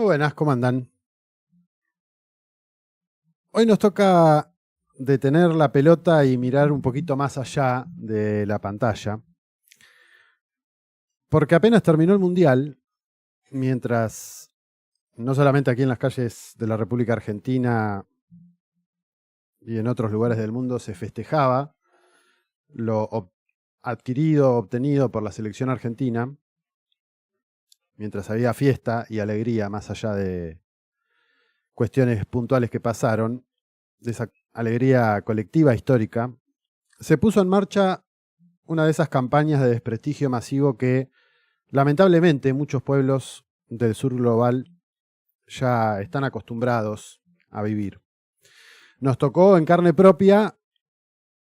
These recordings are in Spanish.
Muy buenas, ¿cómo andan? Hoy nos toca detener la pelota y mirar un poquito más allá de la pantalla, porque apenas terminó el Mundial, mientras no solamente aquí en las calles de la República Argentina y en otros lugares del mundo se festejaba lo adquirido, obtenido por la selección argentina, mientras había fiesta y alegría más allá de cuestiones puntuales que pasaron, de esa alegría colectiva histórica, se puso en marcha una de esas campañas de desprestigio masivo que lamentablemente muchos pueblos del sur global ya están acostumbrados a vivir. Nos tocó en carne propia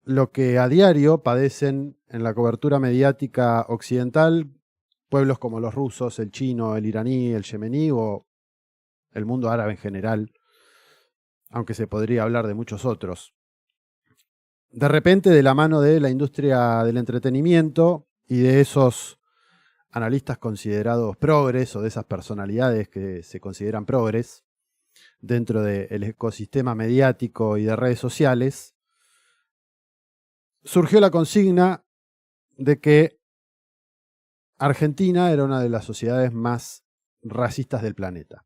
lo que a diario padecen en la cobertura mediática occidental pueblos como los rusos, el chino, el iraní, el yemení o el mundo árabe en general, aunque se podría hablar de muchos otros. De repente, de la mano de la industria del entretenimiento y de esos analistas considerados progres o de esas personalidades que se consideran progres dentro del ecosistema mediático y de redes sociales, surgió la consigna de que Argentina era una de las sociedades más racistas del planeta.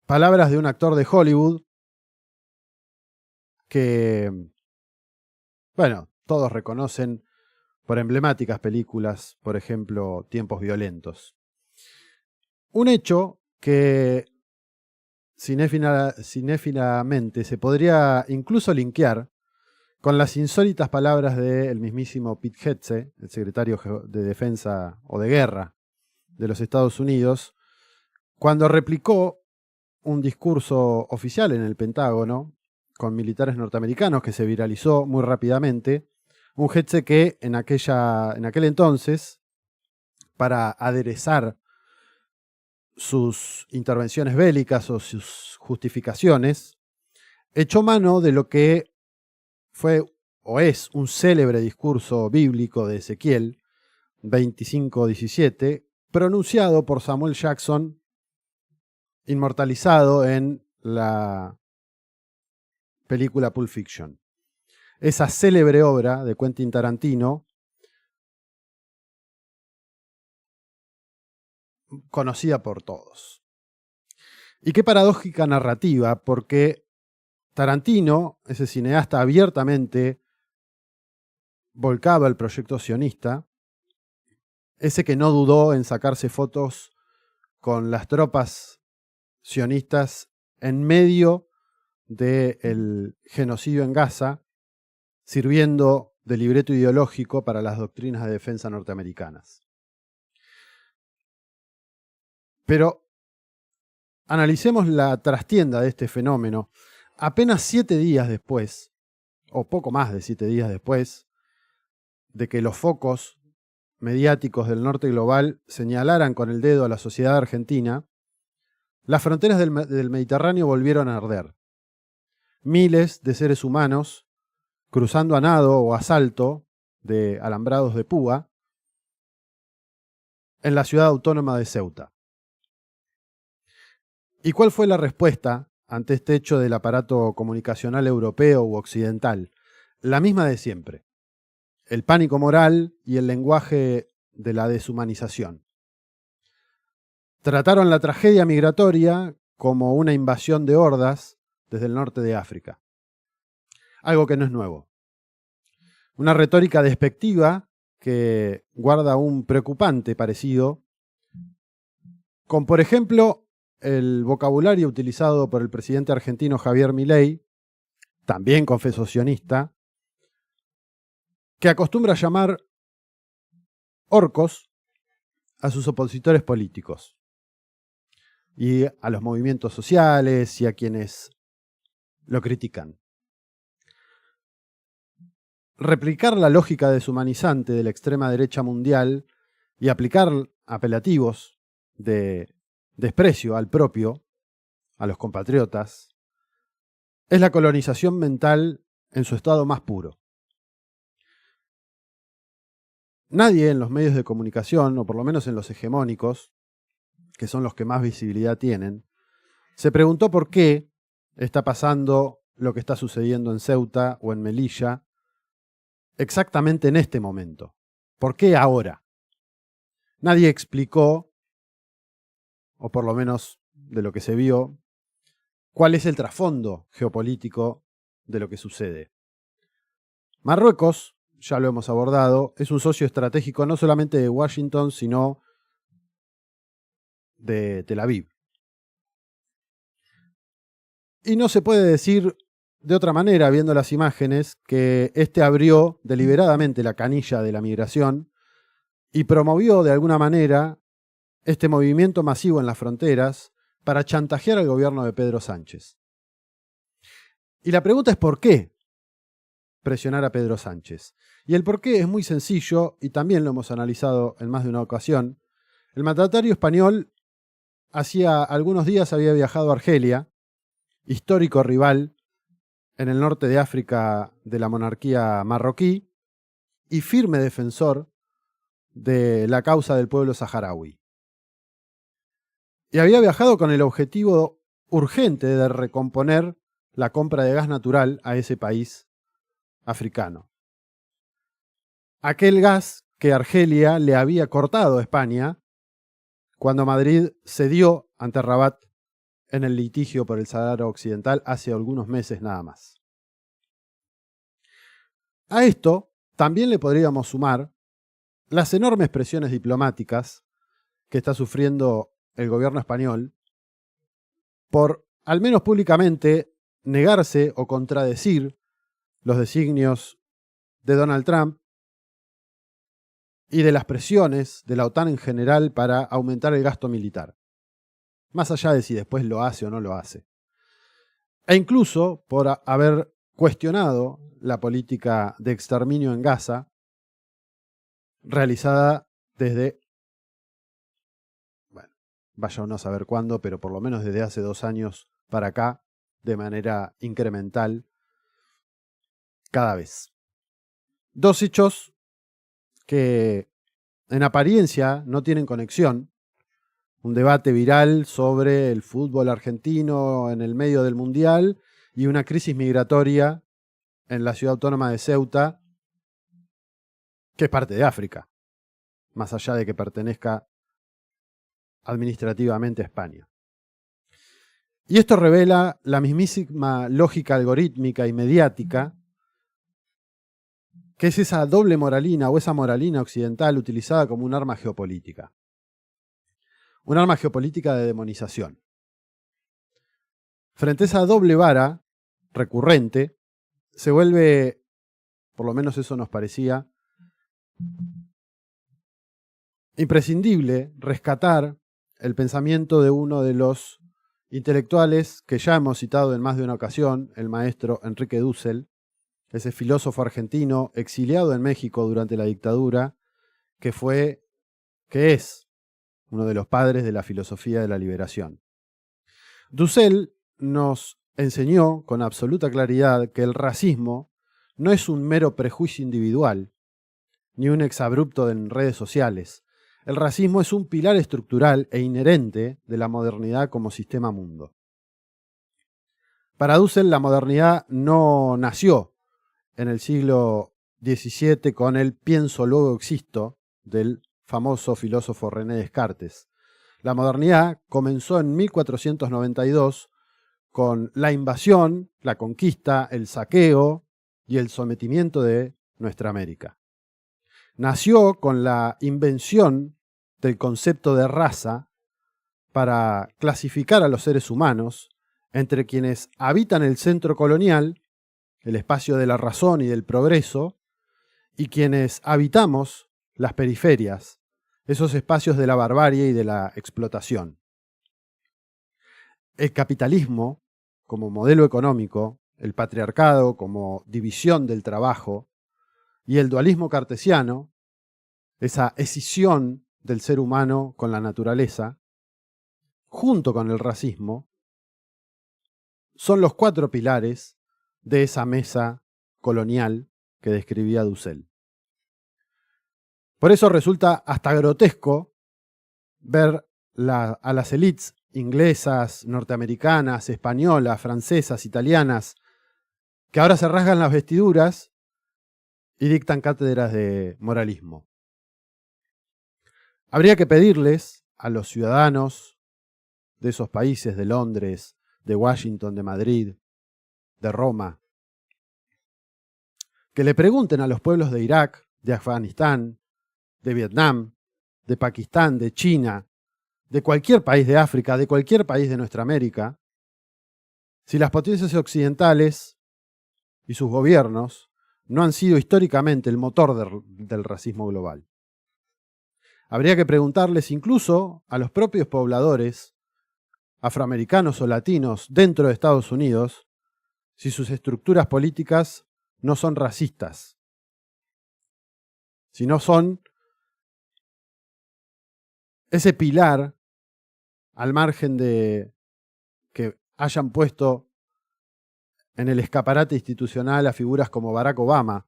Palabras de un actor de Hollywood que, bueno, todos reconocen por emblemáticas películas, por ejemplo, Tiempos Violentos. Un hecho que cinéfilamente se podría incluso linkear con las insólitas palabras del mismísimo Pete Hetze, el secretario de Defensa o de Guerra de los Estados Unidos, cuando replicó un discurso oficial en el Pentágono con militares norteamericanos que se viralizó muy rápidamente, un Hetze que en aquel entonces, para aderezar sus intervenciones bélicas o sus justificaciones, echó mano de lo que fue o es un célebre discurso bíblico de Ezequiel 25:17, pronunciado por Samuel Jackson, inmortalizado en la película Pulp Fiction. Esa célebre obra de Quentin Tarantino, conocida por todos. Y qué paradójica narrativa, porque Tarantino, ese cineasta abiertamente volcado al proyecto sionista, ese que no dudó en sacarse fotos con las tropas sionistas en medio del genocidio en Gaza, sirviendo de libreto ideológico para las doctrinas de defensa norteamericanas. Pero analicemos la trastienda de este fenómeno. Apenas 7 días después, o poco más de 7 días después, de que los focos mediáticos del norte global señalaran con el dedo a la sociedad argentina, las fronteras del Mediterráneo volvieron a arder. Miles de seres humanos cruzando a nado o a salto de alambrados de púa en la ciudad autónoma de Ceuta. ¿Y cuál fue la respuesta ante este hecho del aparato comunicacional europeo u occidental? La misma de siempre. El pánico moral y el lenguaje de la deshumanización. Trataron la tragedia migratoria como una invasión de hordas desde el norte de África. Algo que no es nuevo. Una retórica despectiva que guarda un preocupante parecido con, por ejemplo, el vocabulario utilizado por el presidente argentino Javier Milei, también confeso sionista, que acostumbra llamar orcos a sus opositores políticos y a los movimientos sociales y a quienes lo critican. Replicar la lógica deshumanizante de la extrema derecha mundial y aplicar apelativos de desprecio al propio, a los compatriotas, es la colonización mental en su estado más puro. Nadie en los medios de comunicación, o por lo menos en los hegemónicos, que son los que más visibilidad tienen, se preguntó por qué está pasando lo que está sucediendo en Ceuta o en Melilla exactamente en este momento. ¿Por qué ahora? Nadie explicó, o por lo menos de lo que se vio, cuál es el trasfondo geopolítico de lo que sucede. Marruecos, ya lo hemos abordado, es un socio estratégico no solamente de Washington, sino de Tel Aviv. Y no se puede decir de otra manera, viendo las imágenes, que este abrió deliberadamente la canilla de la migración y promovió de alguna manera este movimiento masivo en las fronteras para chantajear al gobierno de Pedro Sánchez. Y la pregunta es ¿por qué presionar a Pedro Sánchez? Y el por qué es muy sencillo, y también lo hemos analizado en más de una ocasión. El mandatario español hacía algunos días había viajado a Argelia, histórico rival en el norte de África de la monarquía marroquí y firme defensor de la causa del pueblo saharaui. Y había viajado con el objetivo urgente de recomponer la compra de gas natural a ese país africano. Aquel gas que Argelia le había cortado a España cuando Madrid cedió ante Rabat en el litigio por el Sáhara Occidental hace algunos meses nada más. A esto también le podríamos sumar las enormes presiones diplomáticas que está sufriendo el gobierno español por, al menos públicamente, negarse o contradecir los designios de Donald Trump y de las presiones de la OTAN en general para aumentar el gasto militar, más allá de si después lo hace o no lo hace. E incluso por haber cuestionado la política de exterminio en Gaza realizada desde, bueno, vaya uno a saber cuándo, pero por lo menos desde hace 2 años para acá, de manera incremental, cada vez. 2 hechos que en apariencia no tienen conexión. Un debate viral sobre el fútbol argentino en el medio del Mundial y una crisis migratoria en la ciudad autónoma de Ceuta, que es parte de África, más allá de que pertenezca administrativamente a España. Y esto revela la mismísima lógica algorítmica y mediática, que es esa doble moralina o esa moralina occidental utilizada como un arma geopolítica. Un arma geopolítica de demonización. Frente a esa doble vara recurrente, se vuelve, por lo menos eso nos parecía, imprescindible rescatar el pensamiento de uno de los intelectuales que ya hemos citado en más de una ocasión, el maestro Enrique Dussel, ese filósofo argentino exiliado en México durante la dictadura, que es uno de los padres de la filosofía de la liberación. Dussel nos enseñó con absoluta claridad que el racismo no es un mero prejuicio individual, ni un exabrupto en redes sociales. El racismo es un pilar estructural e inherente de la modernidad como sistema mundo. Para Dussel, la modernidad no nació en el siglo XVII con el pienso luego existo del famoso filósofo René Descartes. La modernidad comenzó en 1492 con la invasión, la conquista, el saqueo y el sometimiento de nuestra América. Nació con la invención del concepto de raza para clasificar a los seres humanos entre quienes habitan el centro colonial, el espacio de la razón y del progreso, y quienes habitamos las periferias, esos espacios de la barbarie y de la explotación. El capitalismo como modelo económico, el patriarcado como división del trabajo y el dualismo cartesiano, esa escisión del ser humano con la naturaleza, junto con el racismo, son los 4 pilares de esa mesa colonial que describía Dussel. Por eso resulta hasta grotesco ver a las élites inglesas, norteamericanas, españolas, francesas, italianas, que ahora se rasgan las vestiduras y dictan cátedras de moralismo. Habría que pedirles a los ciudadanos de esos países, de Londres, de Washington, de Madrid, de Roma, que le pregunten a los pueblos de Irak, de Afganistán, de Vietnam, de Pakistán, de China, de cualquier país de África, de cualquier país de nuestra América, si las potencias occidentales y sus gobiernos no han sido históricamente el motor del racismo global. Habría que preguntarles incluso a los propios pobladores afroamericanos o latinos dentro de Estados Unidos si sus estructuras políticas no son racistas, si no son ese pilar al margen de que hayan puesto en el escaparate institucional a figuras como Barack Obama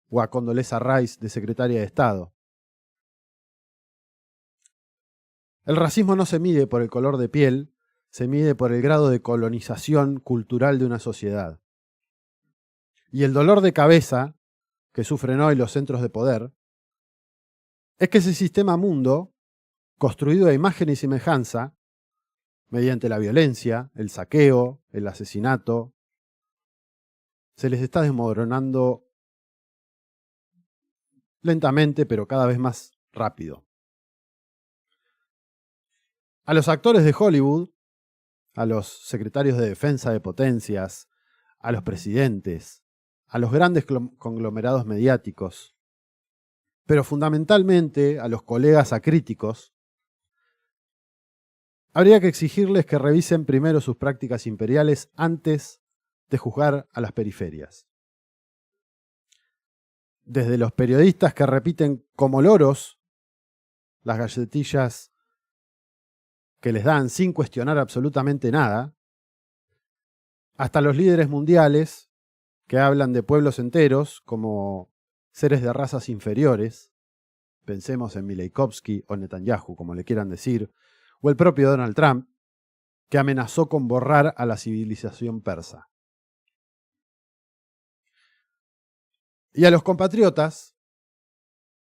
o a Condoleezza Rice de secretaria de Estado. El racismo no se mide por el color de piel, se mide por el grado de colonización cultural de una sociedad. Y el dolor de cabeza que sufren hoy los centros de poder es que ese sistema mundo, construido a imagen y semejanza, mediante la violencia, el saqueo, el asesinato, se les está desmoronando lentamente, pero cada vez más rápido. A los actores de Hollywood, a los secretarios de defensa de potencias, a los presidentes, a los grandes conglomerados mediáticos, pero fundamentalmente a los colegas acríticos, habría que exigirles que revisen primero sus prácticas imperiales antes de juzgar a las periferias. Desde los periodistas que repiten como loros las galletillas que les dan sin cuestionar absolutamente nada, hasta los líderes mundiales que hablan de pueblos enteros como seres de razas inferiores, pensemos en Mileikovsky o Netanyahu, como le quieran decir, o el propio Donald Trump, que amenazó con borrar a la civilización persa. Y a los compatriotas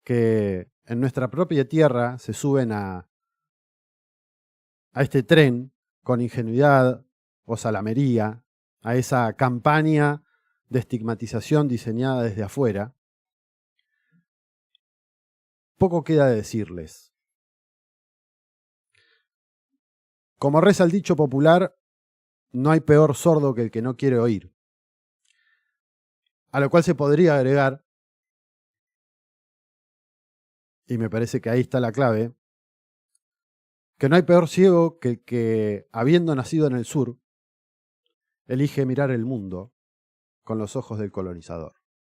que en nuestra propia tierra se suben a este tren con ingenuidad o salamería, a esa campaña de estigmatización diseñada desde afuera, poco queda de decirles. Como reza el dicho popular, no hay peor sordo que el que no quiere oír. A lo cual se podría agregar, y me parece que ahí está la clave, que no hay peor ciego que el que, habiendo nacido en el sur, elige mirar el mundo con los ojos del colonizador.